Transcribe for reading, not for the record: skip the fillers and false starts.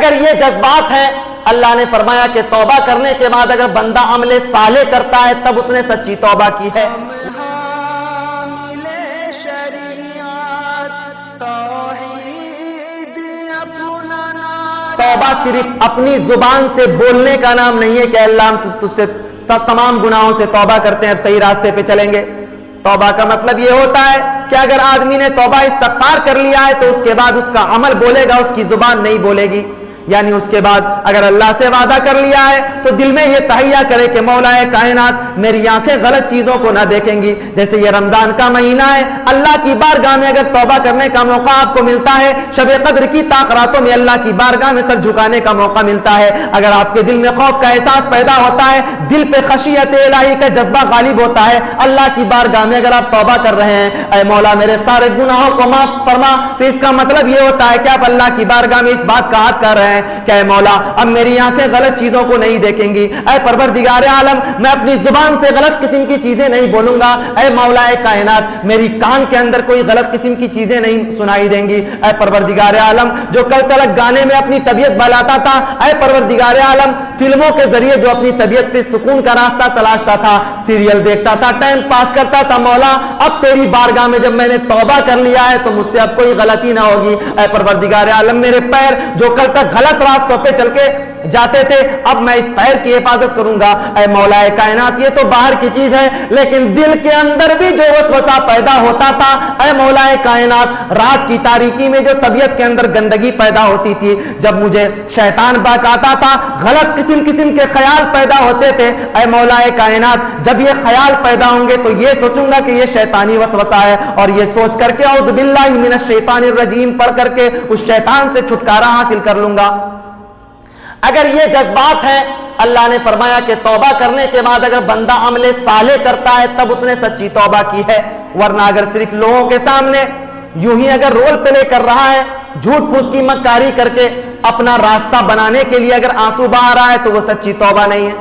اگر یہ جذبات ہیں، اللہ نے فرمایا کہ توبہ کرنے کے بعد اگر بندہ عمل صالح کرتا ہے تب اس نے سچی توبہ کی ہے۔ توبہ صرف اپنی زبان سے بولنے کا نام نہیں ہے کہ اللہ ہم تجھ سے سب تمام گناہوں سے توبہ کرتے ہیں، اب صحیح راستے پہ چلیں گے۔ توبہ کا مطلب یہ ہوتا ہے کہ اگر آدمی نے توبہ استغفار کر لیا ہے تو اس کے بعد اس کا عمل بولے گا، اس کی زبان نہیں بولے گی۔ یعنی اس کے بعد اگر اللہ سے وعدہ کر لیا ہے تو دل میں یہ تہیہ کرے کہ مولا کائنات میری آنکھیں غلط چیزوں کو نہ دیکھیں گی۔ جیسے یہ رمضان کا مہینہ ہے، اللہ کی بارگاہ میں اگر توبہ کرنے کا موقع آپ کو ملتا ہے، شب قدر کی راتوں میں اللہ کی بارگاہ میں سر جھکانے کا موقع ملتا ہے، اگر آپ کے دل میں خوف کا احساس پیدا ہوتا ہے، دل پہ خشیت الہی کا جذبہ غالب ہوتا ہے، اللہ کی بارگاہ میں اگر آپ توبہ کر رہے ہیں، اے مولا میرے سارے گناہوں کو معاف فرما، تو اس کا مطلب یہ ہوتا ہے کہ آپ اللہ کی بارگاہ میں اس بات کا عہد کر رہے ہیں کہ اے مولا اب میری آنکھیں غلط چیزوں کو نہیں دیکھیں گی، اے پروردگار عالم میں اپنی زبان سے غلط قسم کی چیزیں نہیں بولوں گا، اے مولا کائنات میری کان کے اندر کوئی غلط قسم کی چیزیں نہیں سنائی دیں گی، اے پروردگار عالم جو کل تلک گانے میں اپنی طبیعت بہلاتا تھا، اے پروردگار عالم فلموں کے ذریعے جو اپنی طبیعت کے سکون کا راستہ تلاشتا تھا، سیریل دیکھتا تھا، ٹائم پاس کرتا تھا، مولا اب تیری بارگاہ میں جب میں نے توبہ کر لیا ہے تو مجھ سے اب کوئی غلطی نہ ہوگی، اے پروردگار عالم میرے پیر جو کل تک غلط راستوں پہ چل کے جاتے تھے اب میں اس پیر کی حفاظت کروں گا، اے مولا کائنات یہ تو باہر کی چیز ہے لیکن دل کے اندر بھی جو وسوسہ پیدا ہوتا تھا، اے مولا کائنات رات کی تاریکی میں جو طبیعت کے اندر گندگی پیدا ہوتی تھی، جب مجھے شیطان بہکاتا تھا، غلط قسم کے خیال پیدا ہوتے تھے، اے مولا کائنات جب یہ خیال پیدا ہوں گے تو یہ سوچوں گا کہ یہ شیطانی وسوسہ ہے، اور یہ سوچ کر کے اعوذ باللہ من الشیطان الرجیم پڑھ کر کے اس شیطان سے چھٹکارا حاصل کر لوں گا۔ اگر یہ جذبات ہیں، اللہ نے فرمایا کہ توبہ کرنے کے بعد اگر بندہ عمل صالح کرتا ہے تب اس نے سچی توبہ کی ہے، ورنہ اگر صرف لوگوں کے سامنے یوں ہی اگر رول پلے کر رہا ہے، جھوٹ پھوس کی مکاری کر کے اپنا راستہ بنانے کے لیے اگر آنسو بہا رہا ہے تو وہ سچی توبہ نہیں ہے۔